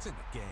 in the game.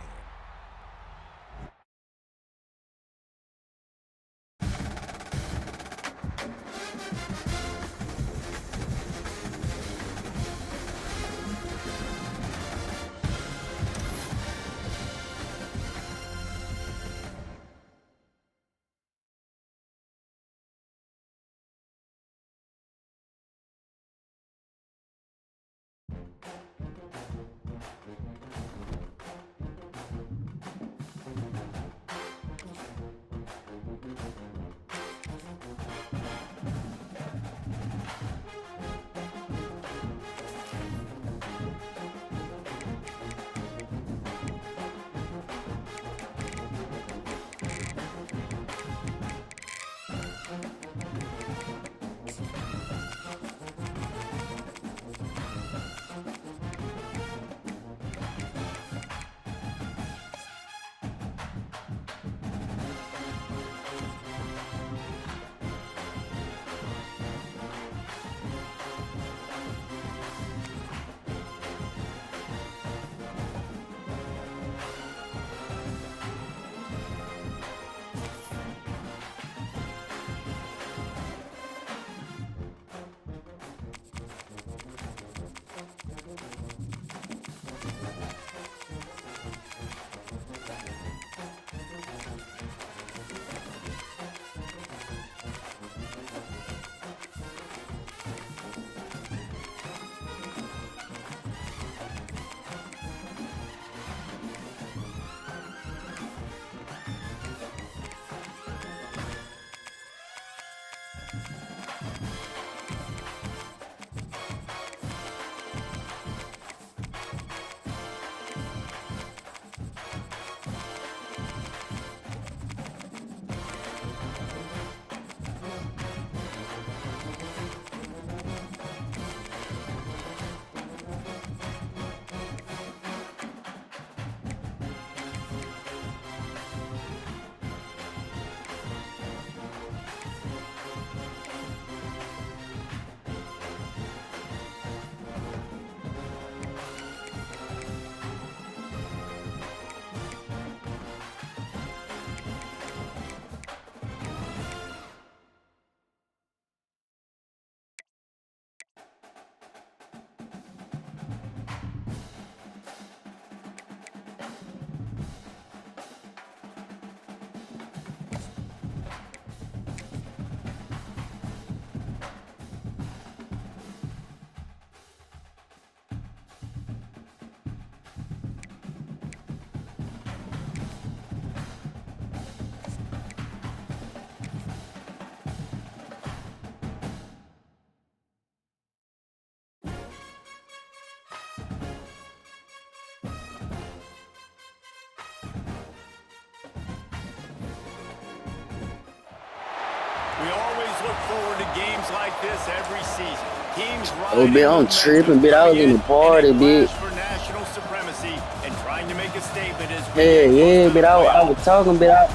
We always look forward to games like this every season. Teams Oh, bitch, I'm tripping, bitch. I was in the party, bitch. for national supremacy and trying to make a statement as Hey, yeah, bitch. I was talking, bitch.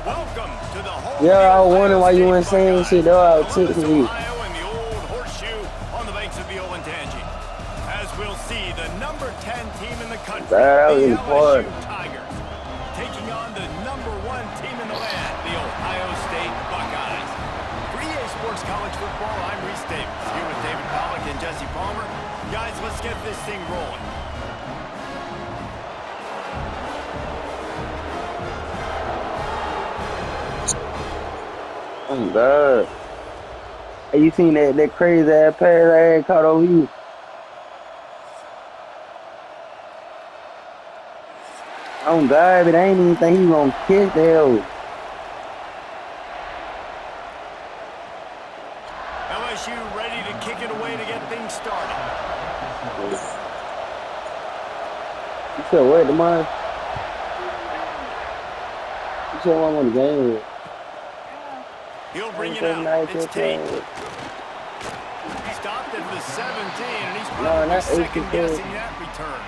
Welcome to the home. Yeah, I was wondering why you weren't saying shit, though. I was texting you. Ohio and the old horseshoe on the banks of the Olentangy. As we'll see, the number 10 team in the country, I was in the the party. LSU Tigers, taking on the number 1 team in the land, the Ohio State Buckeyes. For EA Sports College Football, I'm Reese Davis, here with David Pollack and Jesse Palmer. Guys, let's get this thing rolling. Oh, God. Hey, you seen that crazy ass pass I had caught over you? Oh, God, but I ain't even think he was gonna catch that hoe. LSU ready to kick it away to get things started. You said what, tomorrow? You said one on the game. He'll bring it out. It's Tate. Stopped at the 17, and he's probably second-guessing that return.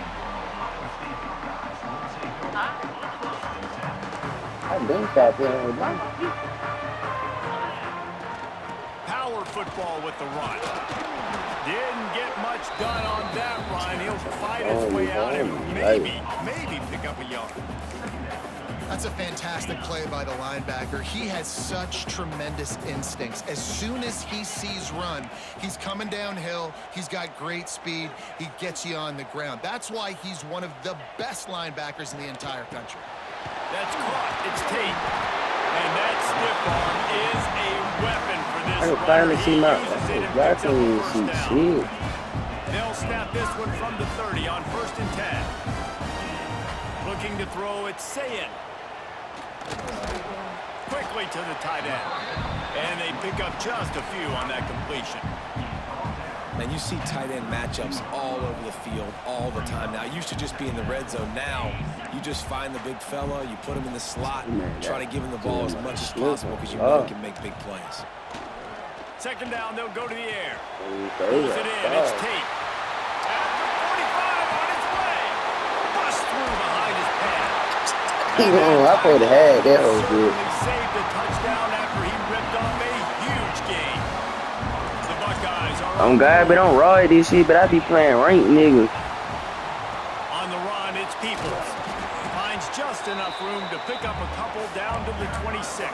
I've been stopped there. power football with the run. Didn't get much done on that run. He'll fight his way out and maybe pick up a yard. That's a fantastic play by the linebacker. He has such tremendous instincts. As soon as he sees run, he's coming downhill. He's got great speed. He gets you on the ground. That's why he's one of the best linebackers in the entire country. That's caught. It's Tate. And that stiff arm is a weapon for this I can runner. finally He see my uses it and picks up a first down. shit. They'll snap this one from the 30 on 1st and 10. Looking to throw, it's Sayin. Quickly to the tight end. And they pick up just a few on that completion. And you see tight end matchups all over the field all the time. Now, it used to just be in the red zone. Now, you just find the big fella, you put him in the slot, try to give him the ball as much as possible because you know he can make big plays. Second down, they'll go to the air. Pulls it in, it's Tate. After 45 on its way. Bust through behind his pad. I thought it had that whole good. Saved the touchdown after he ripped off a huge gain. The Buckeyes are I'm glad we don't ride this shit, but I be playing ranked niggas. on the run. It's Peoples. Finds just enough room to pick up a couple down to the 26.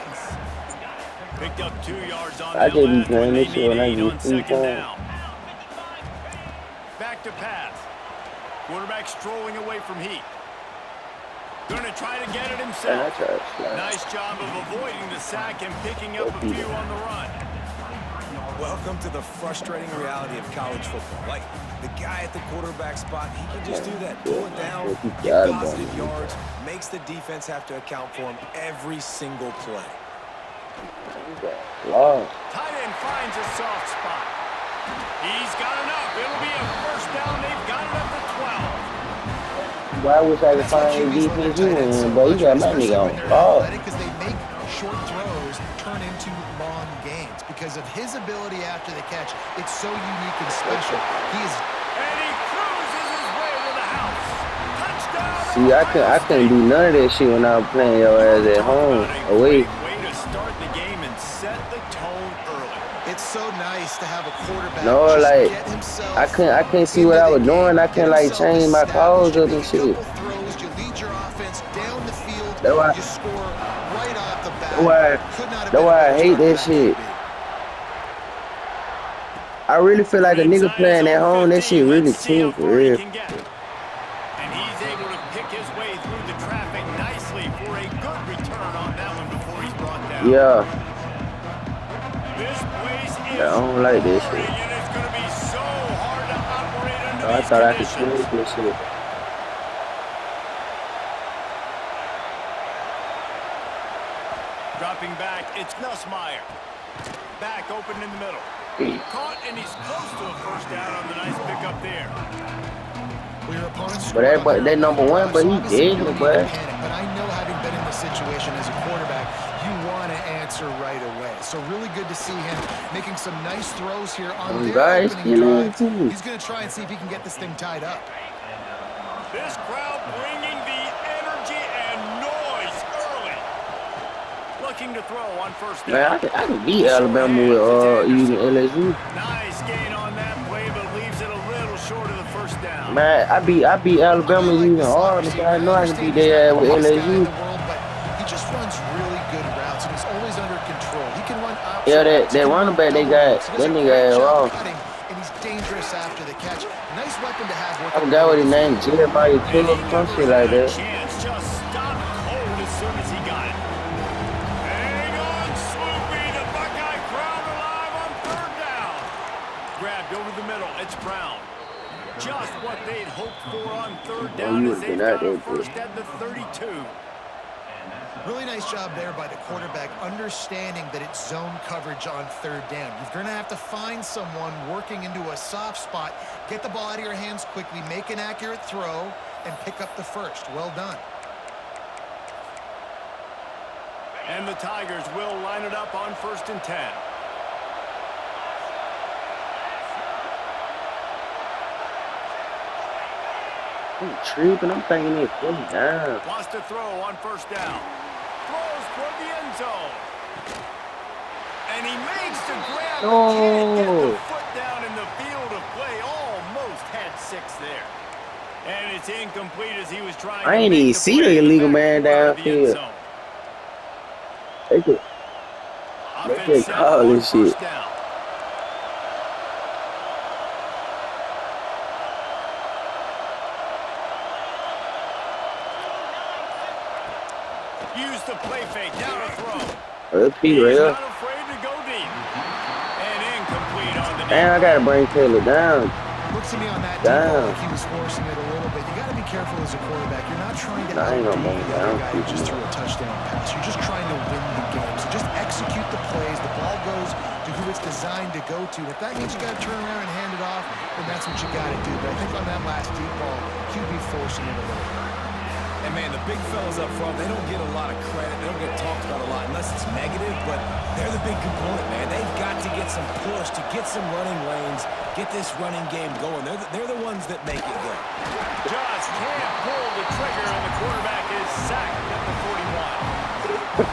Picked up 2 yards on I the just be left playing when they this shit when I need 8 get on free 2nd time. down. Back to pass. Quarterback strolling away from Heath. Going to try to get it And I himself. try to slide. Nice job of avoiding the sack and picking up a few on the run. Welcome to the frustrating reality of college football. Like, the guy at the quarterback spot, he can just do that. Pull it down, get positive yards, makes the defense have to account for him every single play. Wow. Tight end finds a soft spot. He's got enough. It'll be a first down. They've got it up to 12. Well, I wish I could find defense you in, but you got my nigga on ball. Because they make short throws turn into long gains. Because of his ability after the catch, it's so unique and special. And he cruises his way to the house. Touchdown. See, I couldn't do none of that shit when I was playing your ass at home, away. Way to start the game and set the tone early. It's so nice to have a quarterback No, just like, get himself I couldn't see what I was doing. I couldn't, like, change my calls up and shit. You lead your offense down the field, That's why- you score right off the bat. That's why I hate that shit. I really feel like a nigga playing at home, that shit really cheap for real. And he's able to pick his way through the traffic nicely for a good return on that one before he's brought down. Yeah, This place is I don't like this roaring, shit. and it's going to be so hard to operate under I these thought I could conditions. change this shit. Dropping back, it's Nussmeier. Back open in the middle. Caught, and he's close to a first down on the nice pickup there. Well, your opponent's But that number one, but he obviously dead, you don't boy. need to panic, but I know, having been in this situation as a quarterback, you want to answer right away. So really good to see him making some nice throws here on their guys, opening you know, drive. too. He's going to try and see if he can get this thing tied up. This crowd bringing the energy and noise early. Looking to throw on first down. Man, I can beat Alabama with even LSU. Nice gain on that play, but leaves it a little short of the first down. Man, I beat Alabama using hard, because I know I can beat their ass with LSU. He just runs really good routes, and he's always under control. He can run option Yeah, routes, that running back they got, so that does a nigga great ass job raw. cutting, and he's dangerous after the catch. Nice weapon to have. I forgot what his name, Jeremiah Killer, some shit like that. Chance just stopped cold as soon as he got it. Hang on, Sloopy. The Buckeye crowd alive on third down. Grabbed over the middle. It's Brown. Just what they'd hoped for on third down you as they've would've been out got a there, first at the 32. Really nice job there by the quarterback, understanding that it's zone coverage on third down. You're going to have to find someone working into a soft spot, get the ball out of your hands quickly, make an accurate throw, and pick up the first. Well done. And the Tigers will line it up on 1st and 10. I'm tripping, I'm thinking it's fully down. Wants to throw on first down. Throws toward the end zone. And he makes the grab, but can't get the No. foot down in the field of play. Almost had 6 there. And it's incomplete as he was trying I to ain't make even the see play the in the illegal back man corner of the end downfield. zone. They Offense just set call on this shit. first down. Use the play fake, down to throw. Let's be He's real. not afraid to go deep. And incomplete on the Damn, I deep. gotta bring Taylor down. Looks to me on that deep ball Down. like he was forcing it a little bit. You got to be careful as a quarterback. You're not trying to Nah, I ain't gonna outdo bring the it other down. guy who just threw a touchdown pass. You're just trying to win the game. So just execute the plays. The ball goes to who it's designed to go to. If that means you got to turn around and hand it off, then that's what you got to do. But I think on that last deep ball, QB forcing it a little bit. And, man, the big fellas up front, they don't get a lot of credit. They don't get talked about a lot unless it's negative, but they're the big component, man. They've got to get some push, to get some running lanes, get this running game going. They're the ones that make it go. Just can't pull the trigger, and the quarterback is sacked at the 41.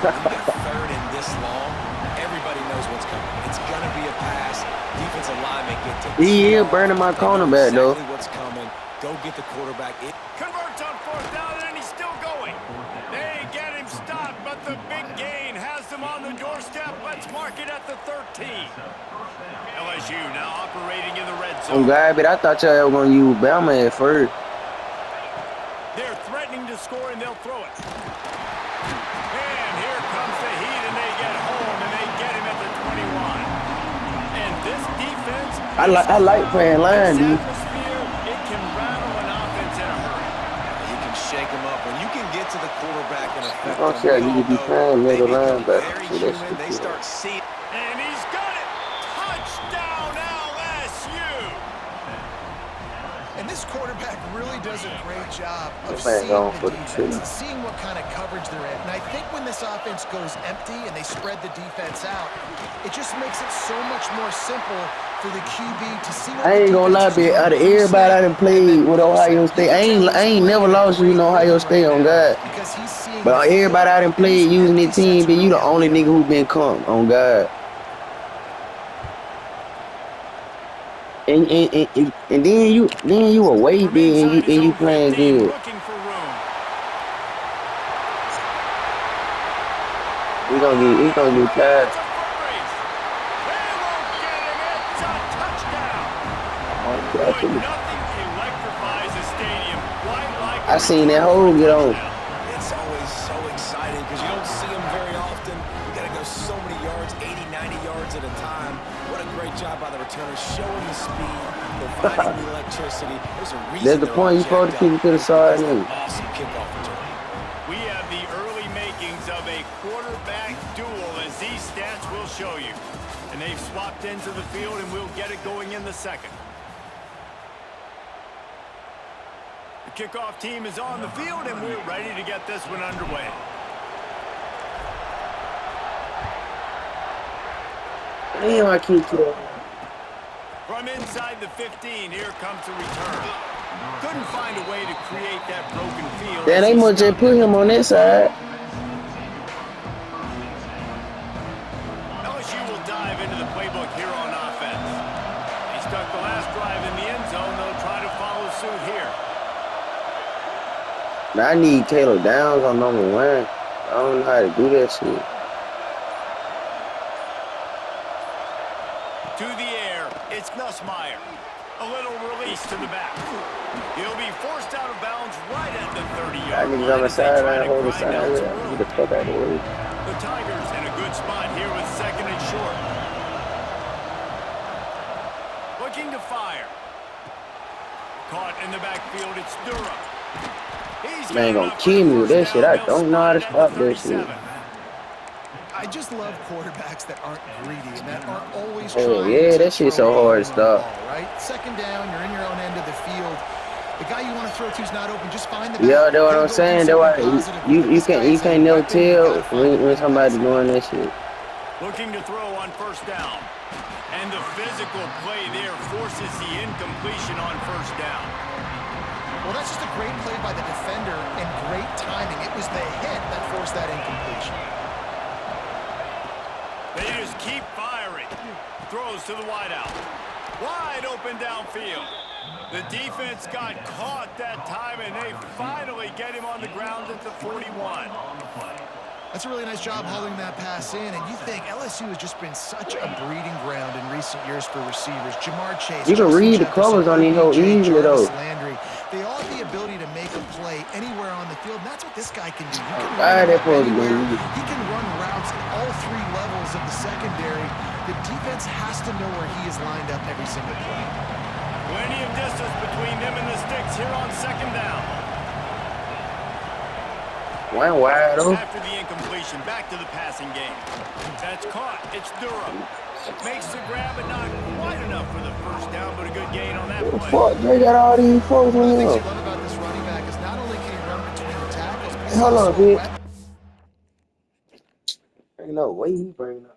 When you get third and this long, everybody knows what's coming. It's going to be a pass. Defensive linemen get to He is tee off. burning my They know cornerback, though. exactly what's coming. Go get the quarterback. Converts on fourth down, and he's still going. They get him stopped, but the big gain has them on the doorstep. Let's mark it at the 13. LSU now operating in the red I'm zone. glad, but I thought y'all were gonna use Bama at first. They're threatening to score, and they'll throw it. And here comes the heat, and they get home, and they get him at the 21. And this defense, I like playing line, this dude. atmosphere, it can rattle an offense in a hurry. You can shake them up. When you can get to the quarterback and affect I'm them, sure we you all could be know playing they middle become linebacker. very See, that's human. They stupid. start seeing. And he's got it. Touchdown, LSU. And this quarterback really does a great job of This man's seeing going the for the defense, two. and seeing what kind of coverage they're in. And I think when this offense goes empty and they spread the defense out, it just makes it so much more simple for the QB to see what I ain't gonna lie, but out of everybody I done played with Ohio State, I ain't never lost you in Ohio State on God. Because he's seeing But everybody I done played using their team, but you the only nigga who been calm on God. And then you away From big inside his and you own playing 15, good. looking for room. We gonna get tired. It's a foot race. They won't get him. It's a touchdown. Boy, nothing electrifies a stadium quite like I seen that hole get on. It's always so exciting because you don't see them very often. You got to go so many yards, 80, 90 yards at a time. What a great job by the returners, showing the speed, providing the electricity. There's a reason That's the they're point all you supposed to jacked keep up. it to the It's because side. of that awesome kickoff return. We have the early makings of a quarterback duel, as these stats will show you. And they've swapped into the field, and we'll get it going in the second. The kickoff team is on the field, and we're ready to get this one underway. Damn, I keep killing. From inside the 15, here comes the return. Couldn't find a way to create that broken field. Damn, they must just put him on that side. LSU will dive into the playbook here on offense. They stuck the last drive in the end zone. They'll try to follow suit here. Now I need Taylor Downs on number 1. I don't know how to do that shit. To the air, it's Nussmeier. A little release to the back. He'll be forced out of bounds right at the 30-yard I line. niggas on the as they try sideline to hold the grind side. out some Get room. the fuck out of the way. The Tigers in a good spot here with second and short. Looking to fire. Caught in the backfield, it's Durham. He's Man got gonna enough kill me for with the that first shit. down. I They'll don't know how to spot it stop at that the shit. 37. I just love quarterbacks that aren't greedy and that aren't always Oh, trying yeah, to that shit's throw so hard to the stop. ball, right? Second down, you're in your own end of the field. The guy you want to throw to is not open. Just find the back. Yeah, that's what He'll I'm go saying. do That's why something positive with it. you This guy is a can't never weapon. You tell gotta find when the somebody best. doing that shit. Looking to throw on first down. And the physical play there forces the incompletion on first down. Well, that's just a great play by the defender and great timing. It was the hit that forced that incompletion. They just keep Throws to the wideout. Wide open downfield. The defense got caught that time, and they finally get him on the ground at the 41. That's a really nice job hauling that pass in, and you think LSU has just been such a breeding ground in recent years for receivers. Jamar Chase, You can read the covers on these whole easily though. Landry. They all have the ability to make a play anywhere on the field, and that's what this guy can do. He can He can run routes at all 3 levels of the secondary. The defense has to know where he is lined up every single play. Plenty of distance between them and the sticks here on second down. One wide open. After the incompletion, back to the passing game. That's caught. It's Durham. Makes the grab, but not quite enough for the first down, but a good gain on that play. Fuck, they got all these folks One of the in things here. you love about this running back is not only can he run between the tackles, but he's Hold on, also a bitch. weapon. Ain't no way he bringing up.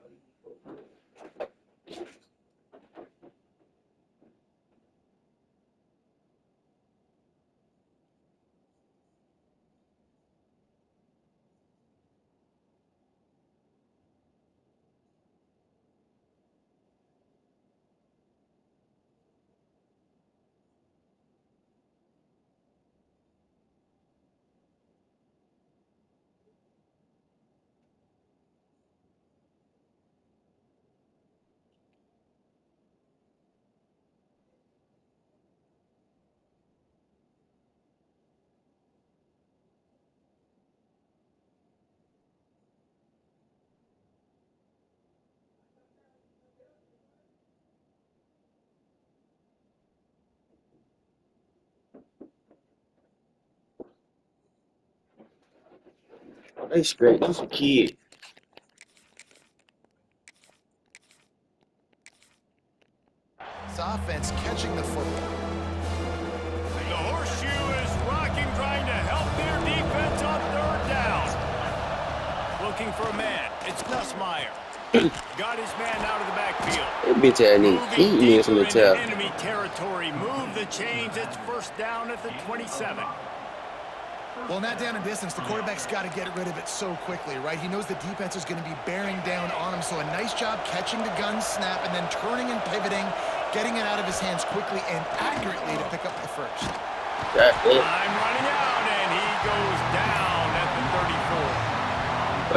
Oh, they straight. This a kid. This offense catching the football. The horseshoe is rocking, trying to help their defense on third down. Looking for a man. It's Nussmeier. Got his man out of the backfield. That bitch ass nigga eat me in the tail. Enemy territory. Move the chains. It's first down at the 27. Well, in that down and distance, the quarterback's got to get rid of it so quickly, right? He knows the defense is going to be bearing down on him, so a nice job catching the gun snap and then turning and pivoting, getting it out of his hands quickly and accurately to pick up the first. That's it. I'm running out, and he goes down at the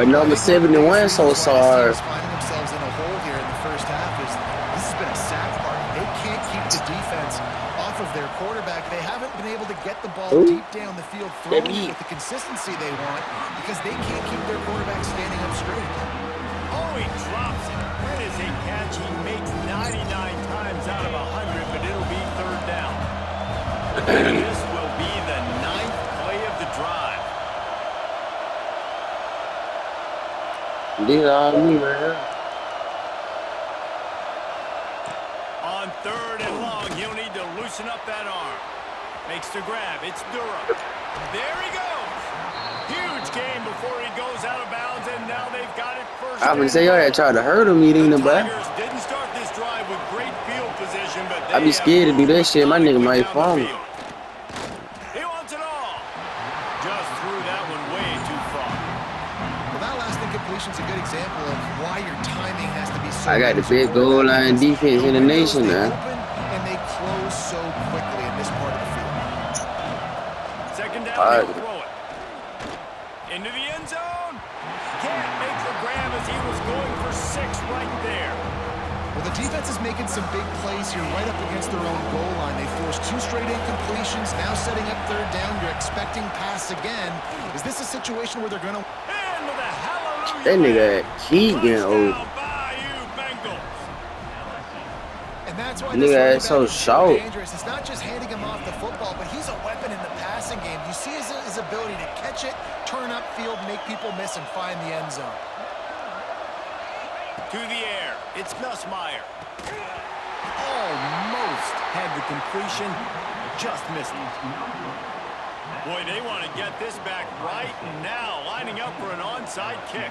34. But number 71 so sorry. Finding themselves in a hole here in the first half is this has been a sack party. They can't keep the defense off of their quarterback. They haven't been able to get the ball deep down the field, throwing it with the consistency they want because they can't keep their quarterback standing up straight. Oh, he drops it. That is a catch he makes 99 times out of 100, but it'll be third down. This will be the 9th play of the drive. These are me, man. On third and long, he'll need to loosen up that arm. Makes the grab. It's Durham. There he goes. Huge game before he goes out of bounds, and now they've got it first. I would say y'all had tried to hurt him eating the butt. Tigers didn't start this drive with great field position, but I be scared to do that shit. My nigga might fall. He wants it all. Just threw that one way too far. Well, that last incompletion's a good example of why your timing has to be so I got the good. best goal line defense in the nation They now. open and they close so quickly in this part of the field. Second down, All right. he'll throw it. Into the end zone. Can't make the grab as he was going for 6 right there. Well, the defense is making some big plays here right up against their own goal line. They forced 2 straight incompletions, now setting up third down. You're expecting pass again. Is this a situation where they're going to... And with a hallelujah. That nigga Keegan old. Touchdown, Bayou Bengals. And that's why Nigga this is so running back is short. dangerous. It's not just handing him off the football, but he's a weapon in the passing game. You see his ability to catch it, turn upfield, make people miss, and find the end zone. To the air. It's Nussmeier. Almost Had the completion, just missed it. Boy, they want to get this back right now, lining up for an onside kick.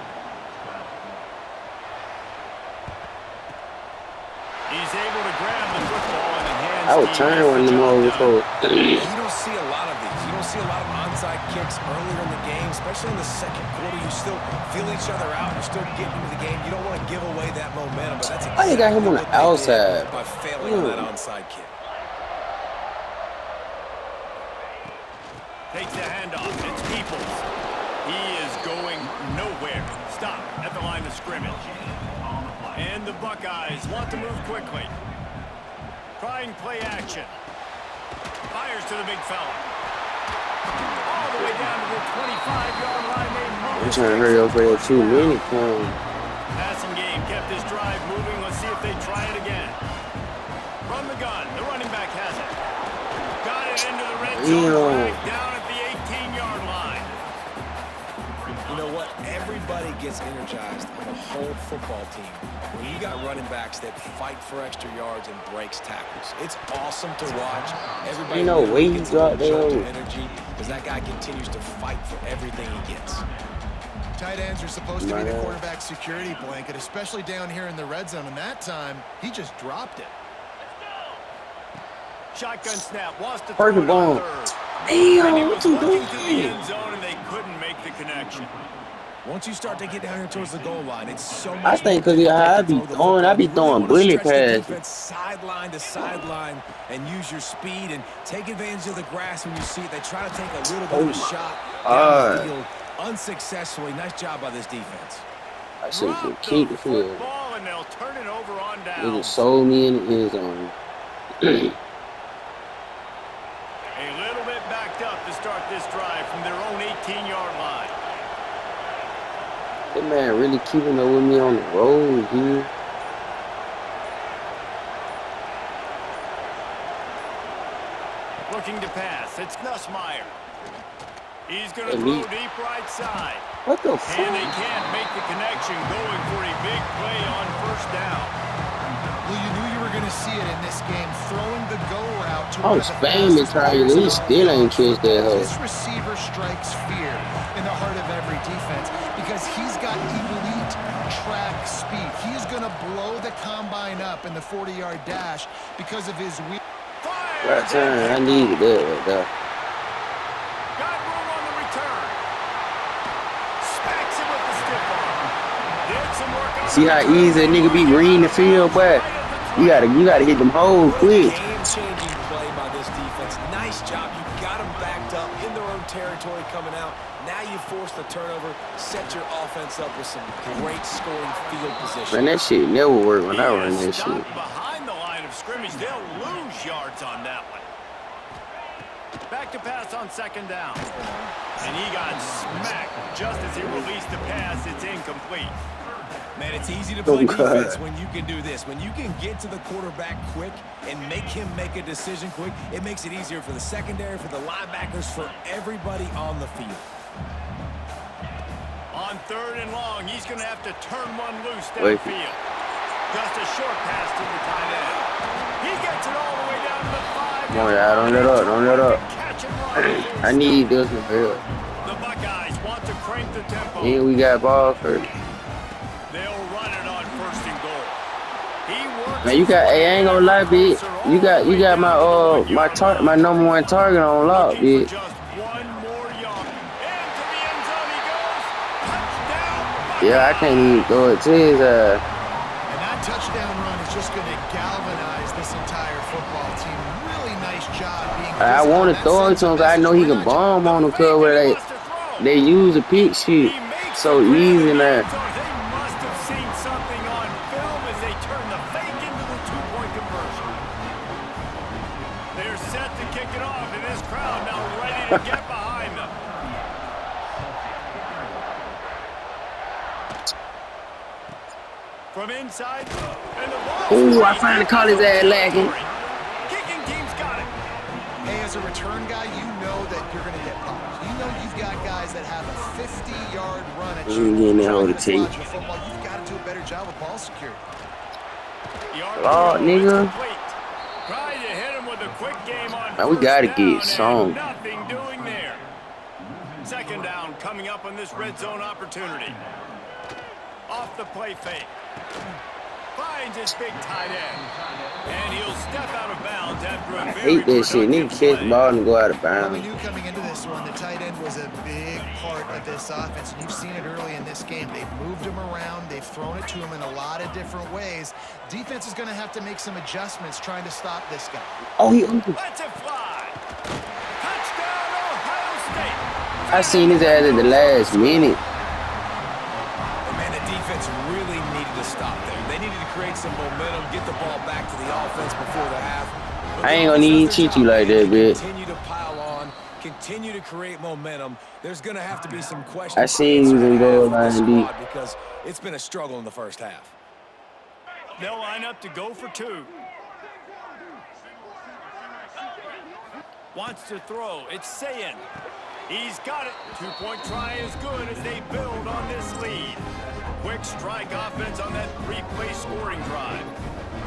He's able to grab the football in the hands. I would turn one of them over before. You don't see a lot of these. You don't see a lot of onside kicks earlier in the game, especially in the second quarter. You still feel each other out. You're still getting into the game. You don't want to give away that momentum, but that's Why they got him exactly on what the they outside? did by failing on that onside kick. Takes the handoff. It's Peoples. He is going nowhere. Stop at the line of scrimmage. And the Buckeyes want to move quickly. Trying play action. Fires to the big fella. All the way down to the 25-yard line. I'm trying to hurry up for that 2 minute time. Passing game kept his drive moving. Let's see if they try it again. From the gun, the running back has it. Got it into the red zone. Right down at the 18-yard line. You know what? Everybody gets energized on the whole football team when you got running backs that fight for extra yards and breaks tackles. It's awesome to watch. Everybody gets a little jolt of energy because that guy continues to fight for everything he gets. Tight ends are supposed to be the quarterback's security blanket, especially down here in the red zone. And that time, he just dropped it. Shotgun snap. Wants to throw it on third. Damn, what you Looking to the doing? end zone, and they couldn't make the connection. Once you start to get down here towards the goal line, it's so much. I think because I be throwing bullet passes. Sideline to sideline and use your speed and take advantage of the grass when you see it. They try to take a little bit of a shot down the field unsuccessfully. Nice job by this defense. I should have been kicked the field. And they'll turn it over on down. They just sold me in the end zone. A little bit backed up to start this drive from their own 18-yard line. That man really keeping up with me on the road, dude. Looking to pass. It's Nussmeier. He's going to throw deep right side. What the fuck? And they can't make the connection, going for a big play on first down. Well, you knew you were going to see it in this game, throwing the go route to I was spamming trying to, he still ain't catch that hoe. This receiver strikes fear in the heart of every defense because he's got elite track speed. He's going to blow the combine up in the 40-yard dash because of his weak. Right turn, I needed that right there. Got room on the return. Smacks him with the stiff arm. Did some work on See how easy a nigga be reading the field, but you gotta hit them holes quick. Game-changing play by this defense. Nice job. You got them backed up in their own territory coming out. Now you force the turnover, set your offense up with some great scoring field position. Man, that shit never work when I run that shit. Behind the line of scrimmage, they'll lose yards on that one. Back to pass on second down. And he got smacked just as he released the pass. It's incomplete. Man, it's easy to play defense when you can do this. When you can get to the quarterback quick and make him make a decision quick, it makes it easier for the secondary, for the linebackers, for everybody on the field. On third and long, he's going to have to turn one loose downfield. Just a short pass to the tight end. He gets it all the way down to the 5. Come on, y'all, don't let up, don't let up. I need this one, bro. The Buckeyes want to crank the tempo. And we got ball first. They'll run it on first and goal. He works. Man, you got, hey, I ain't gonna lie, bitch. You got my number one target on lock, bitch. Just one more yard. Into the end zone he goes. Touchdown. Yeah, I can't even throw it to his And that touchdown run is just going to galvanize this entire football team. Really nice job being. I want to throw it to him because I know he can bomb on them because they use a pick shit so easy now. They must have seen something on film as they turn the fake into the two-point conversion. They're set to kick it off, and this crowd now ready to get behind them. From inside, and the ball. Ooh, I finally caught his ass lacking. Kicking team's got it. Hey, as a return guy, you know that you're going to get popped. You know you've got guys that have a 50-yard run at you. Getting that hold of Trying tape. to football, you've got to do a better job with ball security. Oh, nigga. Try to hit him with a quick game on Man, we gotta first down get some. and nothing doing there. Second down coming up on this red zone opportunity. Off the play fake. Finds his big tight end. And he'll step out of bounds downs after a I very hate that shit. Nigga productive catch the play. ball and go out of Well, we bounds. knew coming into this one, the tight end was a big part of this offense, and you've seen it early in this game. They've moved him around. They've thrown it to him in a lot of different ways. Defense is going to have to make some adjustments trying to stop this guy. Oh, he opened. Let's it fly. Touchdown, Ohio State. I seen his ass at the last minute. And man, the defense really needed to stop there. They needed to create some momentum, get the ball back to the offense before the half. But I ain't gonna even cheat you like that, bitch. Continue to pile on, continue to create momentum. There's gonna have to be some questions. I seen you in goal line deep. Because it's been a struggle in the first half. They'll line up to go for two. Wants to throw. It's Sayin. He's got it. Two-point try is good as they build on this lead. Quick strike offense on that three-play scoring drive.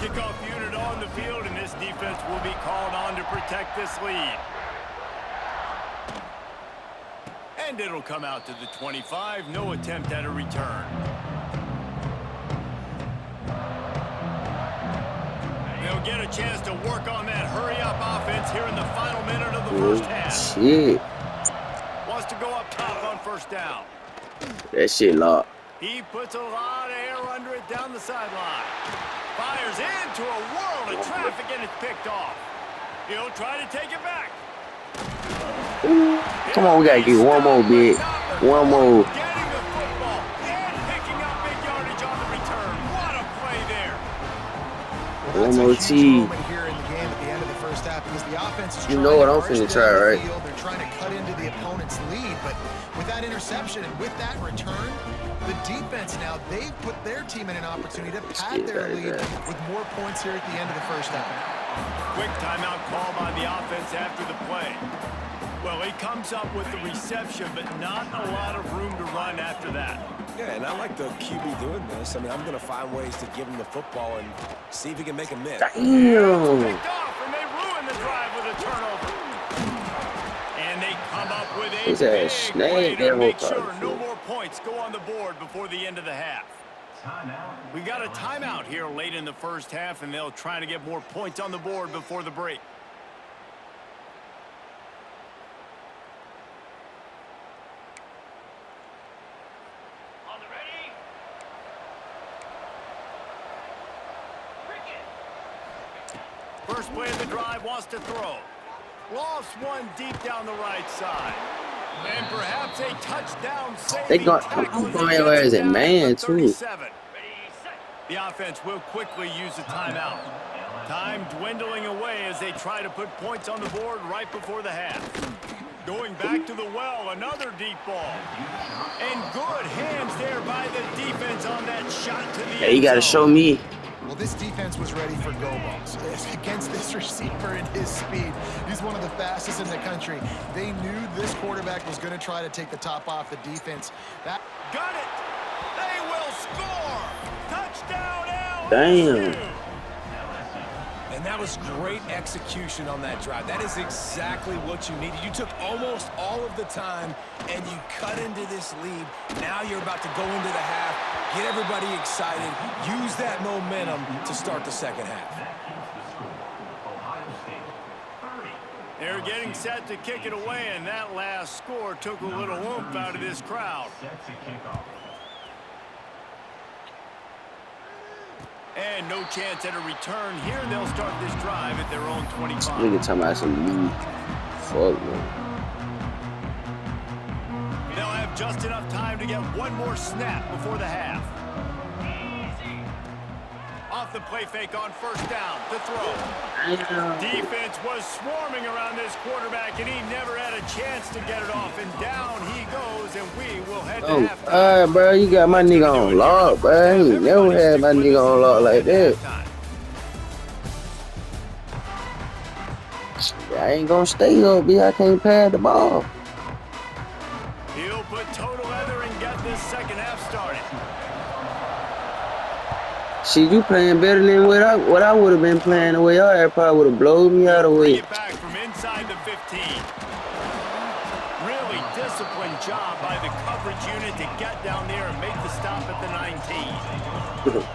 Kickoff unit on the field, and this defense will be called on to protect this lead. And it'll come out to the 25. No attempt at a return. They'll get a chance to work on that hurry-up offense here in the final minute of the first half. Shit. Wants to go up top on first down. That shit locked. He puts a lot of air under it down the sideline. Fires into a world of traffic, and it's picked off. He'll try to take it back. Come on, we gotta get one more, big. One more. Getting the football and picking up big yardage on the return. What a play there. One more That's a T. huge moment here in the game at the end of the first half because the offense is You know what I'm finna try, right? They're trying to cut into the opponent's lead, but with that interception and with that return, the defense now, they've put their team in an opportunity to pad their lead with more points here at the end of the first half. Quick timeout call by the offense after the play. Well, he comes up with the reception, but not a lot of room to run after that. Yeah, and I like the QB doing this. I mean, I'm going to find ways to give him the football and see if he can make a miss. Damn. Picked off, and they ruin the drive with a turnover. And they come up with a His big ass play snagged to that make one. sure no more points go on the board before the end of the half. We got a timeout here late in the first half, and they'll try to get more points on the board before the break. First play of the drive, wants to throw. Lost one deep down the right side. And perhaps a touchdown saving They got tackle as my he gets ass it at down man, to too. 37. The offense will quickly use a timeout. Time dwindling away as they try to put points on the board right before the half. Going back to the well, another deep ball. And good hands there by the defense on that shot to the end Hey, you gotta zone. show me. Well, this defense was ready for go balls. Against this receiver and his speed, he's one of the fastest in the country. They knew this quarterback was going to try to take the top off the defense. That Got it. They will score. Touchdown, Damn. LSU. And that was great execution on that drive. That is exactly what you needed. You took almost all of the time, and you cut into this lead. Now you're about to go into the half, get everybody excited, use that momentum to start the second half. They're getting set to kick it away, and that last score took a little oomph out of this crowd. And no chance at a return here. They'll start this drive at their own 25. Nigga talking about some new. Fuck, man. They'll have just enough time to get one more snap before the half. Off the play fake on first down to throw. Defense was swarming around this quarterback, and he never had a chance to get it off. And down he goes, and we will head to halftime. Alright, bro, you got my nigga on lock, bro. I ain't never had my nigga on lock like that. I ain't gonna stay up, B. I can't pass the ball. He'll put total leather and get this second half started. Shit, you playing better than what I would have been playing the way I had. Probably would have blown me out of the way. Bring it back from inside the 15. Really disciplined job by the coverage unit to get down there and make the stop at the 19.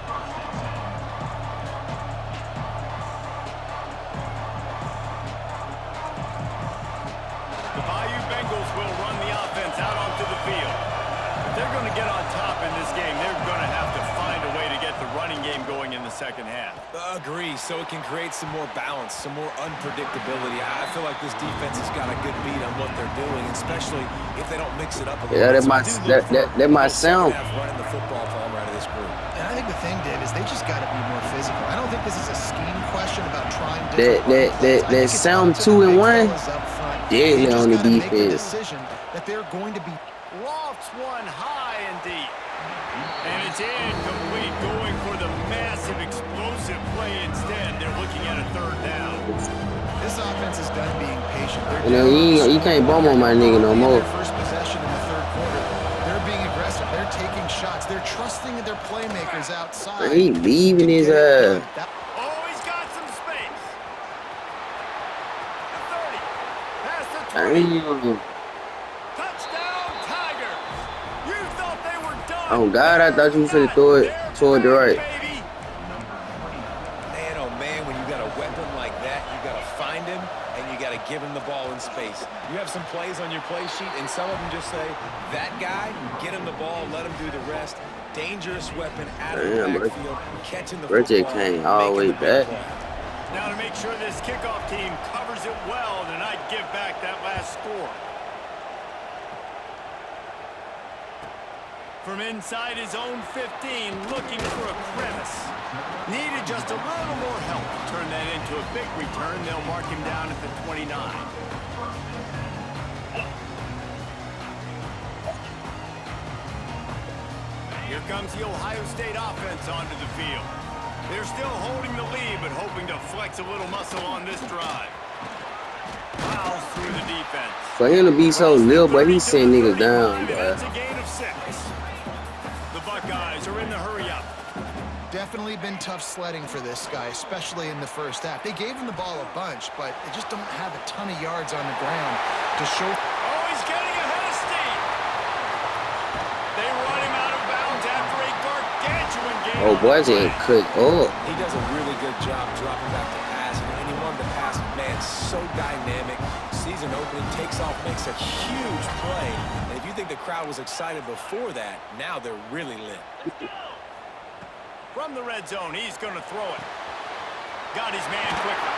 Eagles will run the offense out onto the field. If they're going to get on top in this game, they're going to have to find a way to get the running game going in the second half. Agree, so it can create some more balance, some more unpredictability. I feel like this defense has got a good beat on what they're doing, especially if they don't mix it up a little bit. That might sound. Running the football Palmer out of this group. And I think the thing, Dave, is they just got to be more physical. I don't think this is a scheme question about trying different that sound 2 and 1. Deadly on the defense. Make the decision that they're going to be. Lofts one high and deep. And it's incomplete, going for the massive explosive play instead. They're looking at a third down. This offense is done being patient. You can't bum on my nigga no more. First possession in the third quarter. They're being aggressive. They're taking shots. They're trusting their playmakers outside. He leaving his Oh, he's got some space. The 30. Past the 20. Touchdown, Tigers. You thought they were done. Oh, God, I thought you were finna throw it toward the right. Man, oh, man, when you got a weapon like that, you got to find him, and you got to give him the ball in space. You have some plays on your play sheet, and some of them just say, that guy, get him the ball, let him do the rest. Dangerous weapon out of the backfield, catching the football, came all the way back. Now to make sure this kickoff team covers it well and not give back that last score. From inside his own 15, looking for a crevice. Needed just a little more help to turn that into a big return. They'll mark him down at the 29. Here comes the Ohio State offense onto the field. They're still holding the lead, but hoping to flex a little muscle on this drive. Fouls through the defense. For him to be so little, but he's sending niggas down, bro. That's a gain of 6. The Buckeyes are in the hurry-up. Definitely been tough sledding for this guy, especially in the first half. They gave him the ball a bunch, but they just don't have a ton of yards on the ground to show. Oh, he's getting ahead of steam. They run him out of bounds after a gargantuan game. Oh, boy, ain't cut up. He does a really good job dropping back the pass, and he wanted to pass, man, so dynamic. Season opening, takes off, makes a huge play. And if you think the crowd was excited before that, now they're really lit. From the red zone, he's going to throw it. Got his man quickly.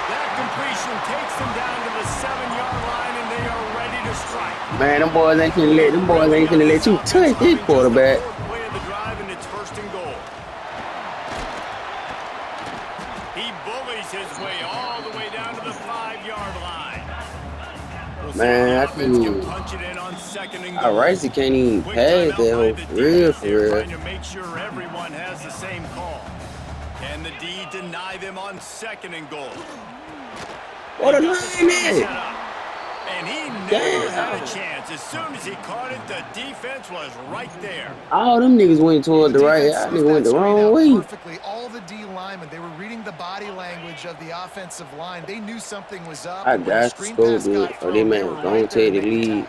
That completion takes them down to the 7-yard line, and they are ready to strike. Man, them boys ain't gonna let you touch this quarterback. Play of the drive, and it's 1st and goal. He bullies his way all the way down to the 5-yard line. Man, I think Rice can't even pass that whole for real. Trying to make sure everyone has the same call. Can the D deny them on 2nd and goal? What a line is! And he never had a chance. As soon as he caught it, the defense was right there. All them niggas went toward the right. That nigga went the wrong way. Perfectly. All the D linemen, they were reading the body language of the offensive line. They knew something was up. I got to go good. Oh, they man was going to take the lead.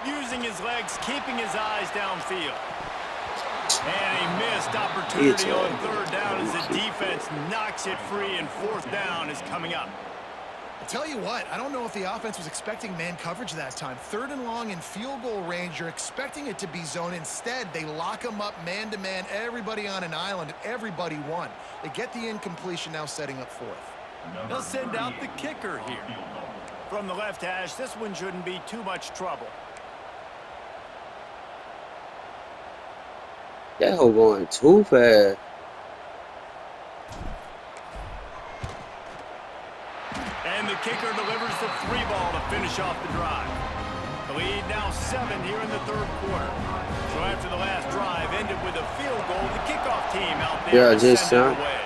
Using his legs, keeping his eyes downfield. And a missed opportunity on 3rd down as the defense knocks it free, and 4th down is coming up. I'll tell you what, I don't know if the offense was expecting man coverage that time. 3rd and long in field goal range, you're expecting it to be zone. Instead, they lock them up man-to-man, everybody on an island, and everybody won. They get the incompletion, now setting up 4th. They'll send out the kicker here. From the left hash, this one shouldn't be too much trouble. That hoe going too fast. And the kicker delivers the 3 ball to finish off the drive. The lead now 7 here in the 3rd quarter. So after the last drive ended with a field goal, the kickoff team out there to send it away.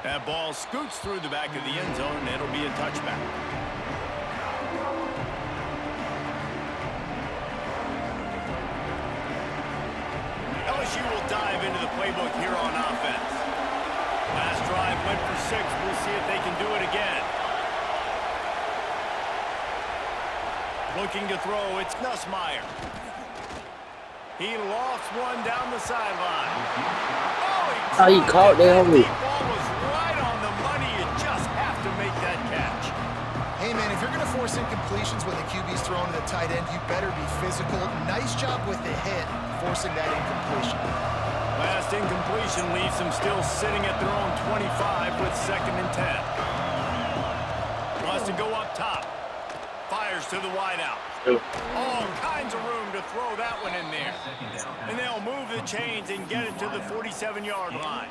That ball scoots through the back of the end zone, and it'll be a touchback. LSU will dive into the playbook here on offense. Last drive went for 6. We'll see if they can do it again. Looking to throw, it's Nussmeier. He lofts one down the sideline. Oh, he caught that. The ball was right on the money. It these incompletions when the QB's throwing to the tight end, you better be physical. Nice job with the hit, forcing that incompletion. Last incompletion leaves them still sitting at their own 25 with 2nd and 10. Wants to go up top. Fires to the wideout. All kinds of room to throw that one in there. And they'll move the chains and get it to the 47-yard line.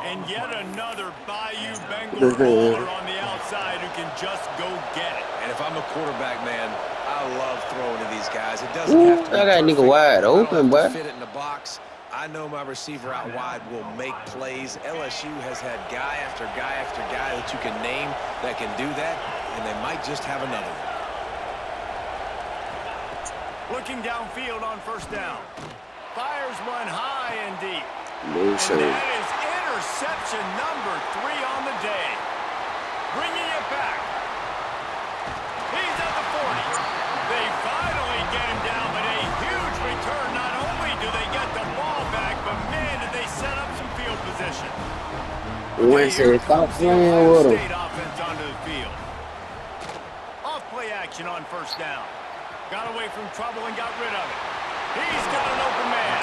And yet another Bayou Bengal bowler on the outside who can just go get it. And if I'm a quarterback, man, I love throwing to these guys. It doesn't have to be I got a nigga perfect. wide open, boy. Fit it in the box. I know my receiver out wide will make plays. LSU has had guy after guy after guy that you can name that can do that, and they might just have another one. Looking downfield on 1st down. Fires one high and deep. No And that is interception number 3 on the day. Bringing it back. He's at the 40. They finally get him down, but a huge return. Not only do they get the ball back, but man, did they set up some field position. Wednesday, stop playing with him. State offense onto the field. Off play action on 1st down. Got away from trouble and got rid of it. He's got an open man.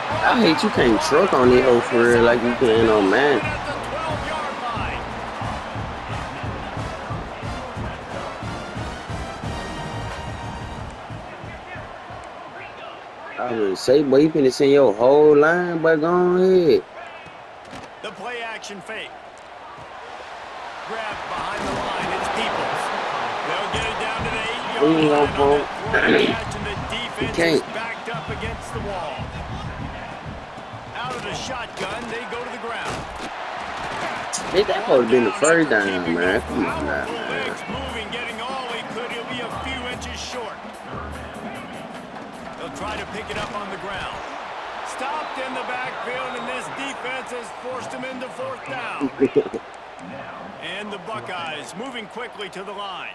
I hate you can't truck on the old for real like you can on man. At the 12-yard line. I would say, boy, you finna send your whole line, but go ahead. The play action fake. Grab behind the line. It's Peoples. They'll get it down to the 8-yard line. The defense is backed up against the wall. Out of the shotgun, they go to the ground. Hey, that would have been the 1st down, man. Come on now, man. Legs moving, getting all he could. He'll be a few inches short. They'll try to pick it up on the ground. Stopped in the backfield, and this defense has forced him into 4th down. And the Buckeyes moving quickly to the line.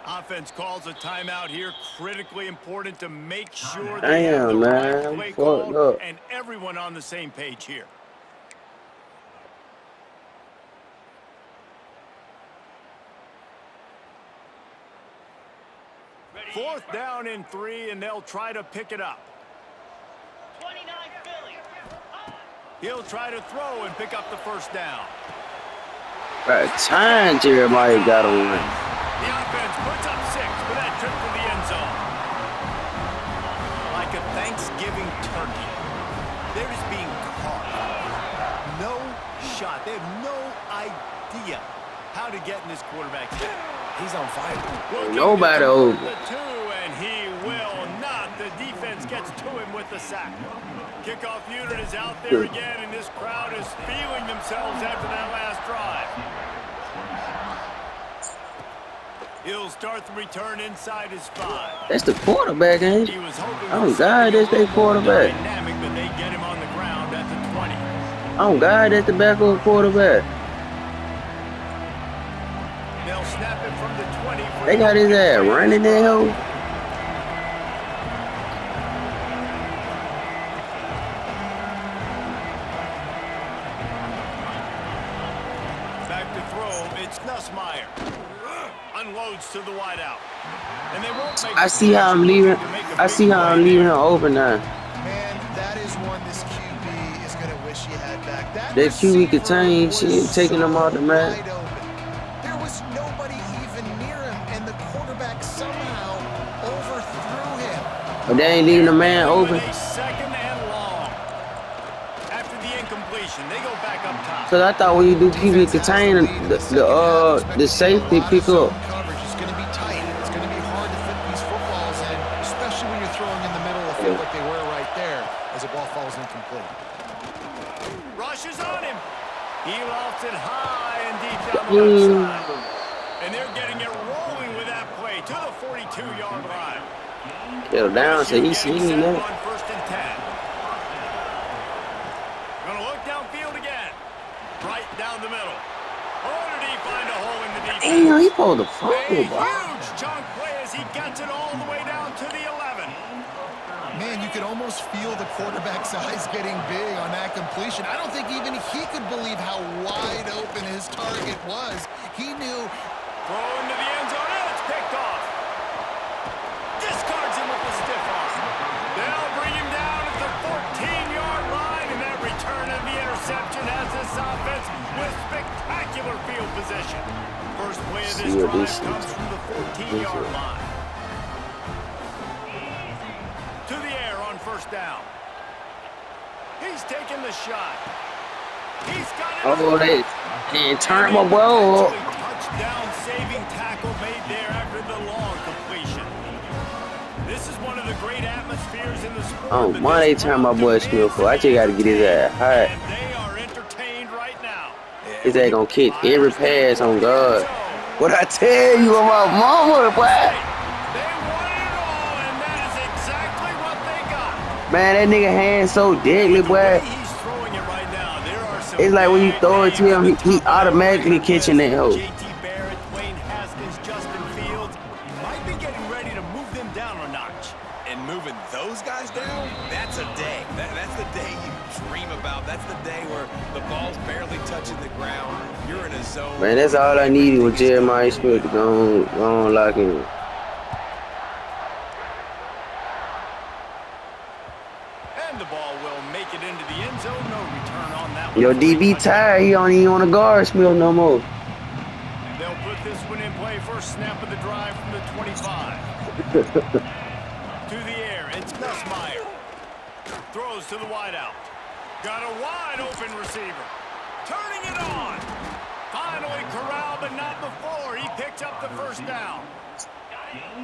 Offense calls a timeout here. Critically important to make sure they have the right play called and everyone on the same page here. Ready. 4th down and 3, and they'll try to pick it up. 29 Philly. He'll try to throw and pick up the 1st down. By the time Jeremiah got on one. The offense puts up 6 for that trip to the end zone. Like a Thanksgiving turkey, they're just being caught. No shot. They have no idea how to get in this quarterback's head. He's on fire. Nobody over. The 2, and he will not. The defense gets to him with the sack. Kickoff unit is out there again, and this crowd is feeling themselves after that last drive. He'll start the return inside his 5. That's the quarterback, ain't it? Oh, God, that's their quarterback. Dynamic, but they get him on the ground at the 20. Oh, God, that's the backup quarterback. They'll snap it from the 20. They got his ass running that hoe. Back to throw, it's Nussmeier. Unloads to the wideout. And they won't make I see how I'm leaving. I see how I'm leaving him open now. Man, that is one this QB is going to wish he had back. That QB contain shit, taking them off the map. There was nobody even near him, and the quarterback somehow overthrew him. But they ain't leaving the man open. 2nd and long. After the incompletion, they go back up top. Cause I thought when you do QB contain, the safety pick up. Coverage is going to be tight. It's going to be hard to fit these footballs in, especially when you're throwing in the middle of the field like they were right there as the ball falls incomplete. Rushes on him. He lofts it high and deep down the left side. And they're getting it rolling with that play to the 42-yard line. Get down, so he's seeing that. On 1st and 10. Gonna look downfield again. Right down the middle. Oh, did he find a hole in the defense? Damn, he pulled the A fumble, bro. huge chunk play as he gets it all the way down to the 11. Man, you could almost feel the quarterback's eyes getting big on that completion. I don't think even he could believe how wide open his target was, He knew. Throw into the end zone, and it's picked off. Discards him with the stiff arm. They'll bring him down at the 14-yard line, and that return of the interception has this offense with spectacular field position. First play of this drive comes from the 14-yard line. To the air on first down. He's taking the shot. He's got it. Oh, they can't turn my ball. Touchdown saving tackle made there after the long completion. This is one of the great atmospheres in the sport. Oh, my, they turn my boy Smith for. I just got to get his ass hot. And they are entertained right now. His ass gonna kick every pass on God. What I tell you about mama, boy? They won it all, and that is exactly what they got. Man, that nigga hand so deadly, boy. He's throwing it right now. There are some It's like when you throw it to him, he automatically catching that hoe. JT Barrett, Dwayne Haskins, Justin Fields might be getting ready to move them down a notch. And moving those guys down, that's a day. That's the day you dream about. That's the day where the ball's barely touching the ground. You're in a zone. Man, that's all I needed was Jeremiah Smith to go on lock in. And the ball will make it into the end zone. No return on that one. Yo, DB tired. He don't even want to guard Smith no more. And they'll put this one in play. First snap of the drive from the 25. To the air, it's Gus Meyer. Throws to the wideout. Got a wide open receiver. Turning it on. Finally corralled, but not before. He picks up the first down.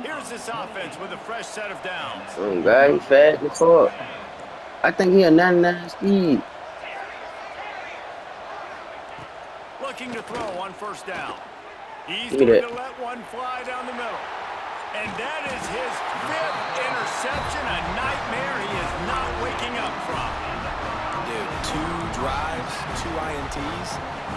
Here's this offense with a fresh set of downs. Oh, God, he fast as fuck. I think he a 99 speed. Looking to throw on first down. He's Look at going that. to let one fly down the middle. And that is his 5th interception, a nightmare he is not waking up from. Dude, 2 drives, 2 INTs.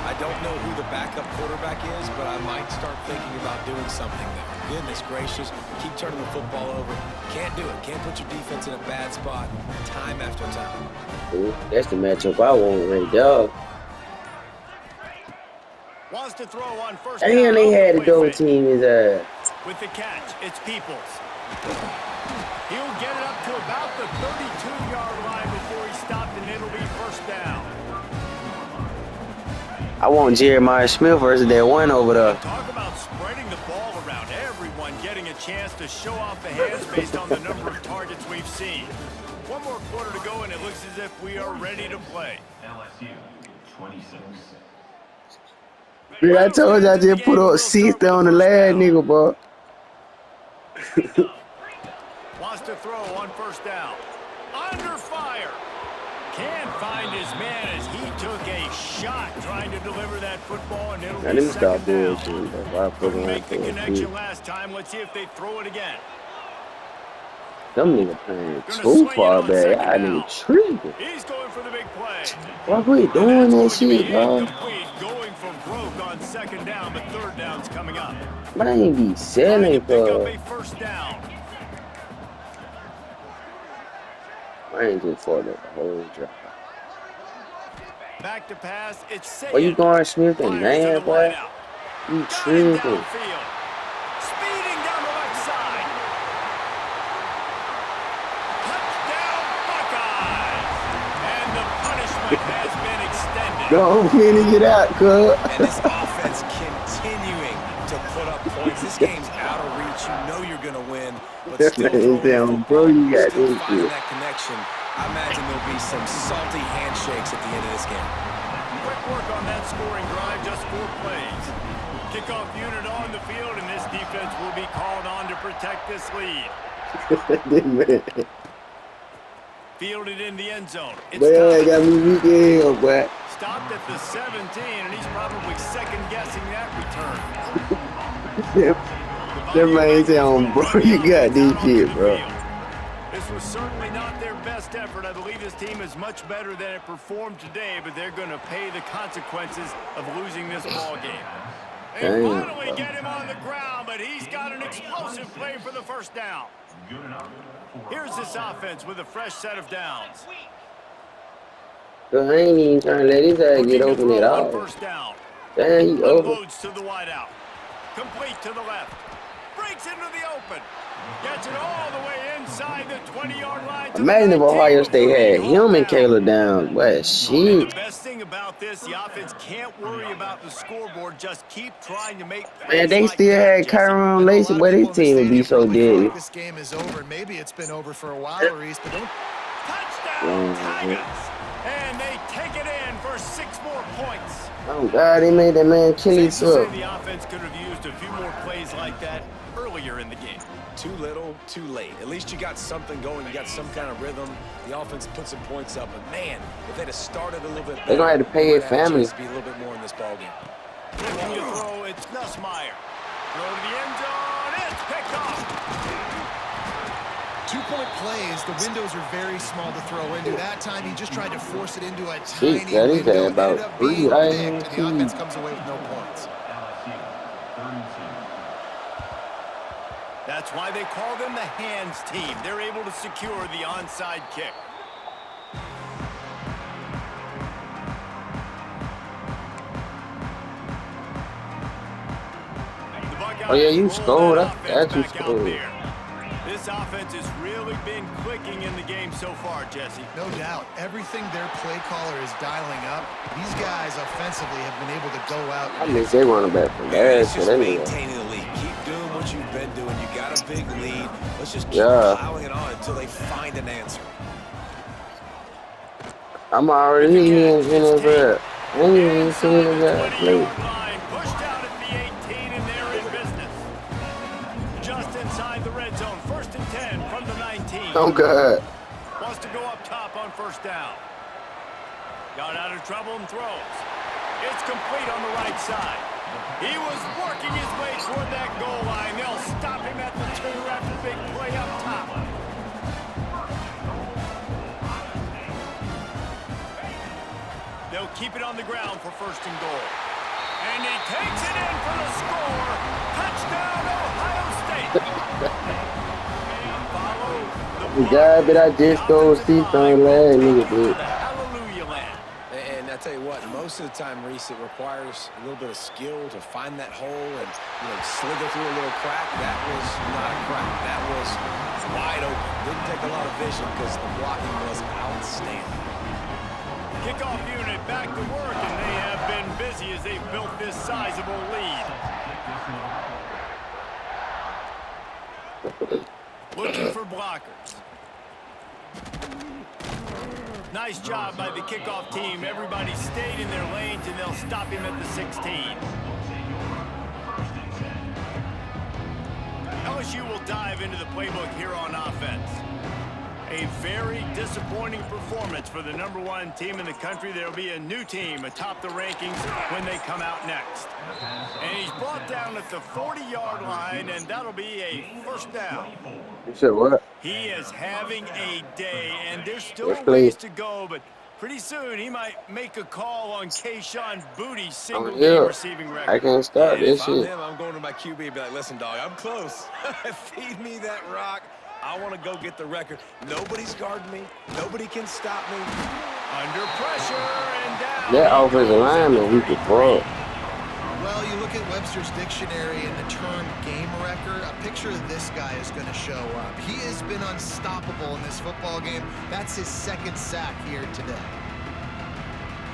I don't know who the backup quarterback is, but I might start thinking about doing something there. Goodness gracious, keep turning the football over. Can't do it. Can't put your defense in a bad spot time after time. Ooh, that's the matchup I want right there. Wants to throw on first And down. they had to Play double fake. team his ass. With the catch, it's Peoples. He'll get it up to about the 32-yard line before he stopped, and it'll be first down. I want Jeremiah Smith versus that one over there. Talk about spreading the ball around. Everyone getting a chance to show off the hands based on the number of targets we've seen. One more quarter to go, and it looks as if we are ready to play. LSU 26. Dude, I told you I just put up 60 on the last nigga, bro. Wants to throw on first down. Under fire. Can't find his man as he took a shot trying to deliver that football, and it'll Now, be let me stop second down. bullshitting, bro. Why I put Couldn't on make the that connection last time. Let's see if they throw it again. Them niggas playing too far back. I nigga tripping. He's going for the big play. Why we doing that shit, bro? Incomplete, going for broke on second down, but third down's coming up. Man, I ain't be Trying selling to pick up for. a first down. I ain't just for the whole drive. Back to pass. It's safe. Where you going, Smith and man, boy? You Got him tripping. downfield. Speeding down the left side. Touchdown, Buckeyes. And the punishment has been extended. Go finish it out, cuz. And this offense continuing to put up points. This game's out of reach. You know you're going to win. But That still man throwing the down, football, bro. You got still this finding shit. that connection. I imagine there'll be some salty handshakes at the end of this game. Quick work on that scoring drive, just 4 plays. Kickoff unit on the field, and this defense will be called on to protect this lead. Man, Fielded in the end zone. It's I got Thomas. me weak as hell, boy. Stopped at the 17, and he's probably second-guessing that return. That man sound, bro. You got this shit, bro. This was certainly not their best effort. I believe this team is much better than it performed today, but they're going to pay the consequences of losing this ball game. They Damn. finally get him on the ground, but he's got an explosive play for the first down. Here's this offense with a fresh set of downs. So I ain't even trying to let his ass Looking get to open throw at on all. first down. Damn, he over. Unloads to the wideout. Complete to the left. Breaks into the open. Gets it all the way inside the 20-yard line. Imagine if Ohio State had him and Kayla down. What shit? The best thing about this, the offense can't worry about the scoreboard. Just keep trying to make plays. Man, they like still that, had Jesse. Kyron Lacy, but his team would be so dead. This game is over. Maybe it's been over for a while, Reese, but don't. Touchdown, Tigers! And they take it in for 6 more points. Oh God, they made that man kill Safe to himself. say the offense could have used a few more plays like that earlier in the game. Too little, too late. At least you got something going. You got some kind of rhythm. The offense put some points up. But, man, if they'd have started a little bit better, They're going to have to pay his family. Be a little bit more in this ballgame. Looking to throw, it's Nussmeier. Throw to the end zone. It's picked off. 2-point plays, the windows are very small to throw into. That time, he just tried to force it into a Shit, tiny that is window. about Ended up being 3 picked, and the offense comes away with no points. That's why they call them the hands team. They're able to secure the onside kick. Oh yeah, you scored. I got you scored. This offense has really been clicking in the game so far, Jesse. No doubt. Everything their play caller is dialing up, these guys offensively have been able to go out. I miss they running back from there. It's just maintaining the lead. Keep doing what you've been doing. You got a big lead. Let's just keep piling it on until they find an answer. I'm already in NFL. I ain't even seen that play. Pushed out at the 18, and they're in business. Just inside the red zone. 1st and 10 from the 19. Oh God. Wants to go up top on 1st down. Got out of trouble and throws. It's complete on the right side. He was working his way toward that goal line. They'll stop him at the 2 after the big play up top. They'll keep it on the ground for 1st and goal. And he takes it in for the score. Touchdown, Ohio State. The guy that I just go see from last nigga did. Hallelujah land. And I tell you what, most of the time, Reese, it requires a little bit of skill to find that hole and, slither through a little crack. That was not a crack. That was wide open. Didn't take a lot of vision because the blocking was outstanding. Kickoff unit back to work, and they have been busy as they've built this sizable lead. Looking for blockers. Nice job by the kickoff team. Everybody stayed in their lanes, and they'll stop him at the 16. LSU will dive into the playbook here on offense. A very disappointing performance for the #1 team in the country. There will be a new team atop the rankings when they come out next. And he's brought down at the 40-yard line, and that'll be a 1st down. You said what? He is having a day, and there's still a ways to go, but pretty soon he might make a call on Kayshon Booty's single-game receiving record. I can't stop this If I'm shit. him, I'm going to my QB and be like, listen, dog, I'm close. Feed me that rock. I want to go get the record. Nobody's guarding me. Nobody can stop me. Under pressure and down. That offensive lineman, he could fall. Well, you look at Webster's dictionary and the term game wrecker, a picture of this guy is going to show up. He has been unstoppable in this football game. That's his 2nd sack here today.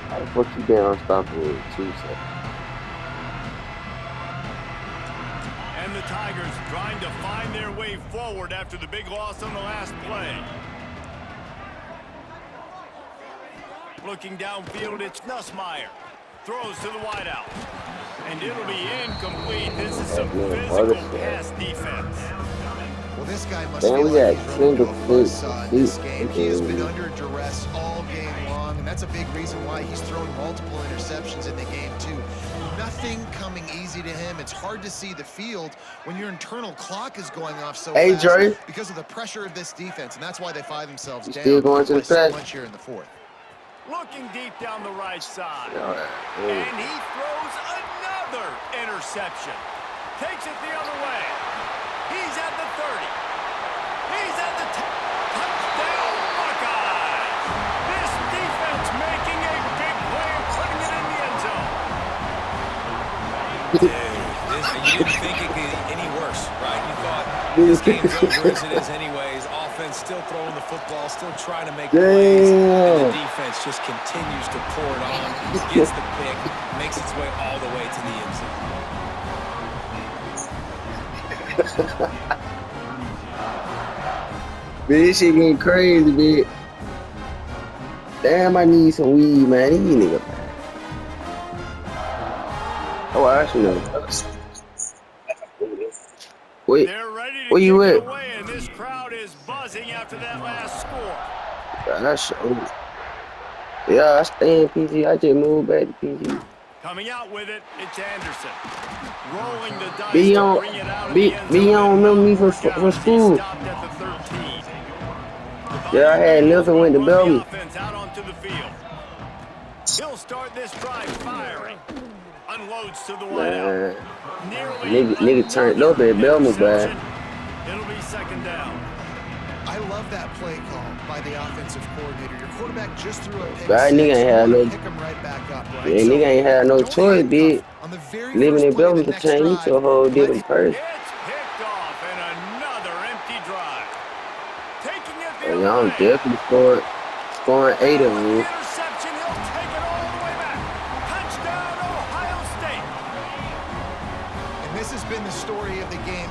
How the fuck you been unstoppable with 2 seconds? And the Tigers trying to find their way forward after the big loss on the last play. Looking downfield, it's Nussmeier. Throws to the wideout. And it'll be incomplete. This is some physical pass defense. Well, this guy must feel like he's really single a buzzsaw in this feet. game. He has been under duress all game long, and that's a big reason why he's thrown multiple interceptions in the game, too. Nothing coming easy to him. It's hard to see the field when your internal clock is going off so fast Dre. because of the pressure of this defense, and that's why they find themselves down still going to the so trash? much here in the 4th. Looking deep down the right side. Yeah. And he throws another interception. Takes it the other way. He's at the 30. He's at the touchdown Buckeyes. This defense making a big play and putting it in the end zone. Dude, you didn't think it could get any worse, right? You thought this game's over as it is anyways. Offense still throwing the football, still trying to make plays. And the Damn. defense just continues to pour it on, gets the pick, makes its way all the way to the end zone. Man, this shit getting crazy, man. Damn, I need some weed, man. These niggas, man. Oh, I actually know. Wait, They're ready to where kick you it at? away, and this crowd is buzzing after that last score. That's yeah, I stay in PG. I just moved back to PG. Coming out with it, it's Anderson. Rolling the dice B, you to don't, bring it out of B, the end B, you zone. don't It remember me don't from work out. He school. stopped at the 13. Yeah, I had nothing went to Run Bellevue. the offense out onto the field. He'll start this drive firing. Unloads to the wideout. Nigga turned over at Bellevue, man. It'll be second down. I love that play call by the offensive coordinator. Your quarterback just threw a pick That six. nigga ain't You had wanna no, pick him right back up, right? yeah, nigga ain't had no don't choice, handcuff. bitch. On the very Living first in play of Bellevue the can next change you drive, to a whole different It's person. picked off and another empty drive. Taking it the Oh, other y'all way. definitely scoring 8 of With the them. interception, he'll take it all the way back. Touchdown, Ohio State. And this has been the story of the game.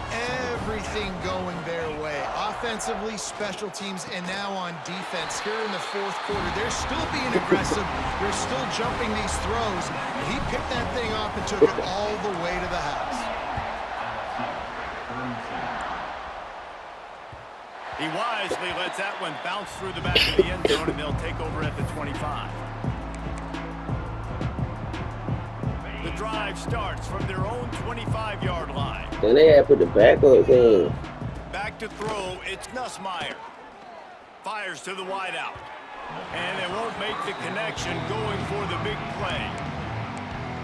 Everything going their way. Offensively, special teams, and now on defense. Here in the fourth quarter, they're still being aggressive. They're still jumping these throws. He picked that thing off and took it all the way to the house. He wisely lets that one bounce through the back of the end zone, and they'll take over at the 25. The drive starts from their own 25-yard line. Then they had put the backups in. Back to throw, it's Nussmeier. Fires to the wideout. And they won't make the connection going for the big play.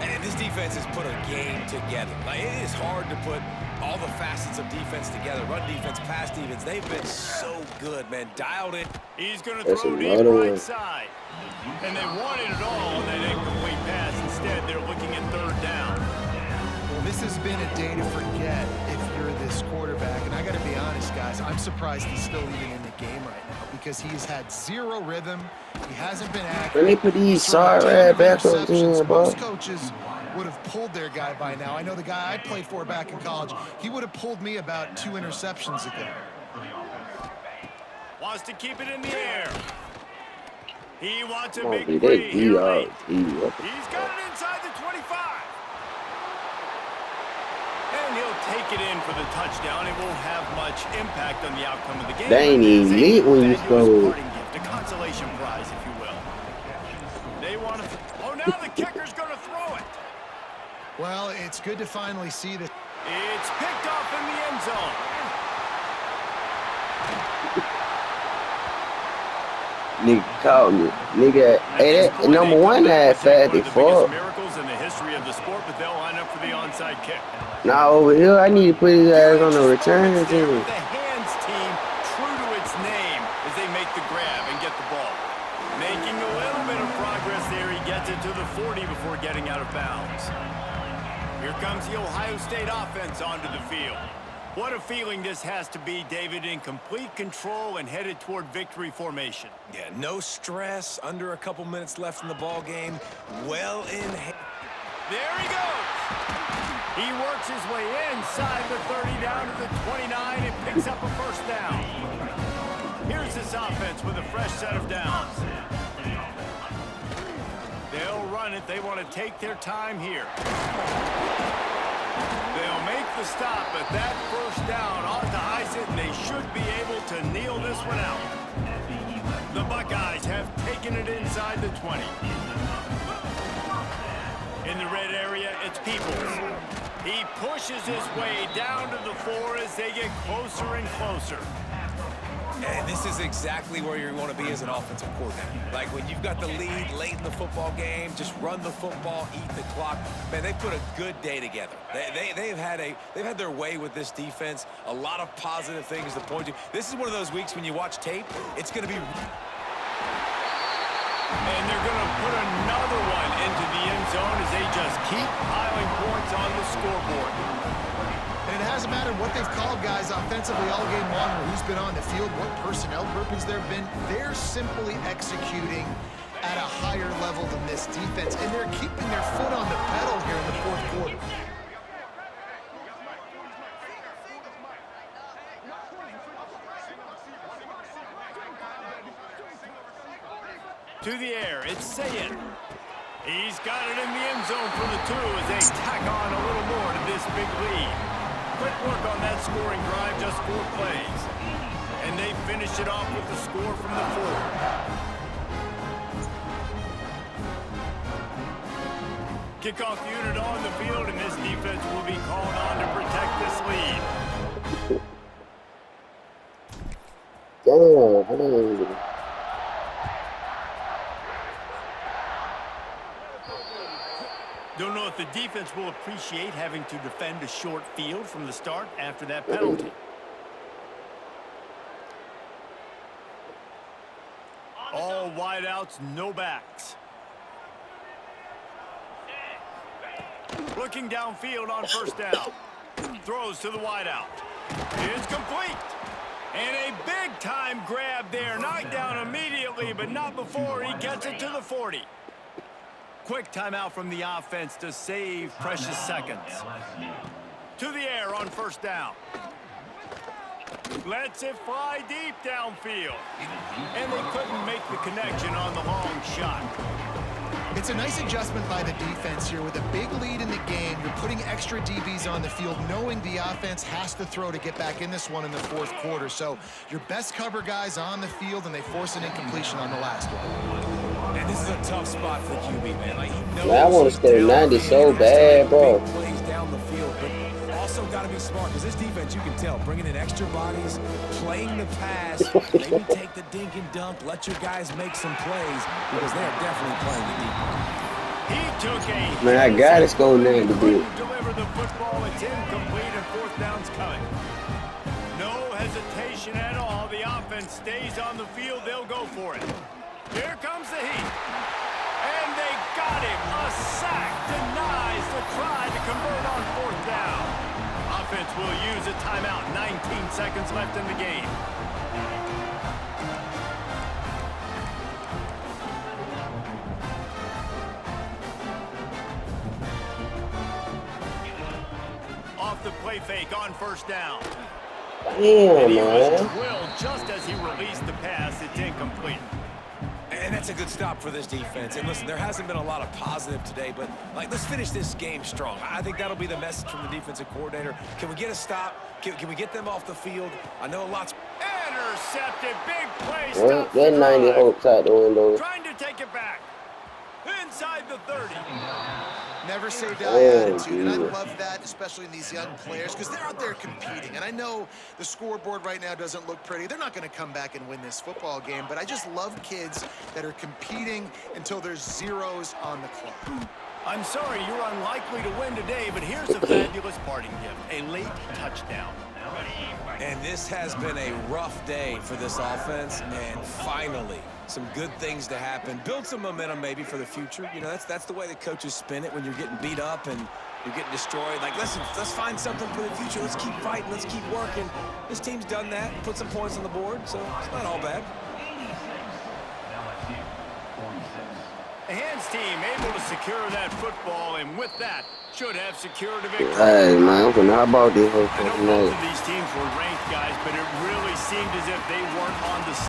And this defense has put a game together. Like, it is hard to put all the facets of defense together. Run defense, pass defense. They've been so good, man. Dialed in. He's going to That's throw deep another right one. side. And they wanted it all on that incomplete pass. Instead, they're looking at third down. Well, this has been a day to forget if you're this quarterback. And I got to be honest, guys, I'm surprised he's still even in the game right now because he's had zero rhythm. He hasn't been accurate. When they put these He's thrown a sorry ton ass of backups interceptions. in, bro. Most coaches would have pulled their guy by now. I know the guy I played for back in college, he would have pulled me about 2 interceptions ago. Wants to keep it in the air. He wants a Come on, big B, play they here late. D. He's got it inside the 25. And he'll take it in for the touchdown. It won't have much impact on the outcome of the game. They ain't even lit when you score. A consolation prize, if you will. They want to... Oh, now the kicker's going to throw it. Well, it's good to finally see that. It's picked off in the end zone. Nigga called me. Nigga, hey, that number one that fat they fuck. Miracles in the history of the sport, but they'll line up for the onside kick. Now over here, I need to put his ass on the return The team. hands team, true to its name, as they make the grab and get the ball. Making a little bit of progress there. He gets it to the 40 before getting out of bounds. Here comes the Ohio State offense onto the field. What a feeling this has to be, David, in complete control and headed toward victory formation. Yeah, no stress. Under a couple minutes left in the ball game. Well in hand. There he goes. He works his way inside the 30 down to the 29 and picks up a first down. Here's this offense with a fresh set of downs. They'll run it. They want to take their time here. They'll make the stop, but that first down ought to ice it, and they should be able to kneel this one out. The Buckeyes have taken it inside the 20. In the red area, it's Peoples. He pushes his way down to the 4 as they get closer and closer. And this is exactly where you want to be as an offensive coordinator. Like when you've got the lead late in the football game, just run the football, eat the clock. Man, they put a good day together. They've had their way with this defense. A lot of positive things to point to. This is one of those weeks when you watch tape, it's going to be... And they're going to put another one into the end zone as they just keep piling points on the scoreboard. And it hasn't mattered what they've called, guys, offensively all game long, or who's been on the field, what personnel groupings there have been. They're simply executing at a higher level than this defense, and they're keeping their foot on the pedal here in the fourth quarter. To the air, it's Saying. He's got it in the end zone for the 2 as they tack on a little more to this big lead. Quick work on that scoring drive, just 4 plays. And they finish it off with the score from the 4. Kickoff unit on the field, and this defense will be called on to protect this lead. Don't know if the defense will appreciate having to defend a short field from the start after that penalty. All wideouts, no backs. Looking downfield on first down. Throws to the wideout. It's complete. And a big-time grab there. Knocked down immediately, but not before he gets it to the 40. Quick timeout from the offense to save precious seconds. To the air on first down. Lets it fly deep downfield. And they couldn't make the connection on the long shot. It's a nice adjustment by the defense here. With a big lead in the game, you're putting extra DBs on the field, knowing the offense has to throw to get back in this one in the fourth quarter. So your best cover guys on the field, and they force an incompletion on the last one. And this is a tough spot for QB, man. Like, he knows Man, I want to stay 90 so bad, bro. Plays down the field, but also got to be smart because this defense, you can tell, bringing in extra bodies, playing the pass, maybe take the dink and dunk, let your guys make some plays because they're definitely playing the defense. He took a Man, I got to go 90 bit. deliver the football. It's incomplete and fourth down's coming. No hesitation at all. The offense stays on the field. They'll go for it. Here comes the heat. And they got him. A sack denies the try to convert on fourth down. Offense will use a timeout. 19 seconds left in the game. Off the play fake on first down. Damn, He was man. drilled just as he released the pass. It's incomplete. And that's a good stop for this defense. And listen, there hasn't been a lot of positive today, but like, let's finish this game strong. I think that'll be the message from the defensive coordinator. Can we get a stop? Can we get them off the field? I know a lot's Intercepted. Big play. Well, Stop that the 90 drive. hopes out the window. Trying to take it back. Inside the 30. Never say die Oh, attitude, and I dear. love that, especially in these young players, because they're out there competing. And I know the scoreboard right now doesn't look pretty. They're not going to come back and win this football game, but I just love kids that are competing until there's zeros on the clock. I'm sorry you're unlikely to win today, but here's a fabulous parting gift. A late touchdown. And this has been a rough day for this offense, and finally, some good things to happen. Build some momentum maybe for the future. You know, that's the way the coaches spin it when you're getting beat up and you're getting destroyed. Like, listen, let's find something for the future. Let's keep fighting. Let's keep working. This team's done that, put some points on the board, so it's not all bad. The hands team able to secure that football, and with that, should have secured a victory. Hey, man, how about this whole I know fucking both night? of these teams were ranked, guys, but it really seemed as if they weren't on the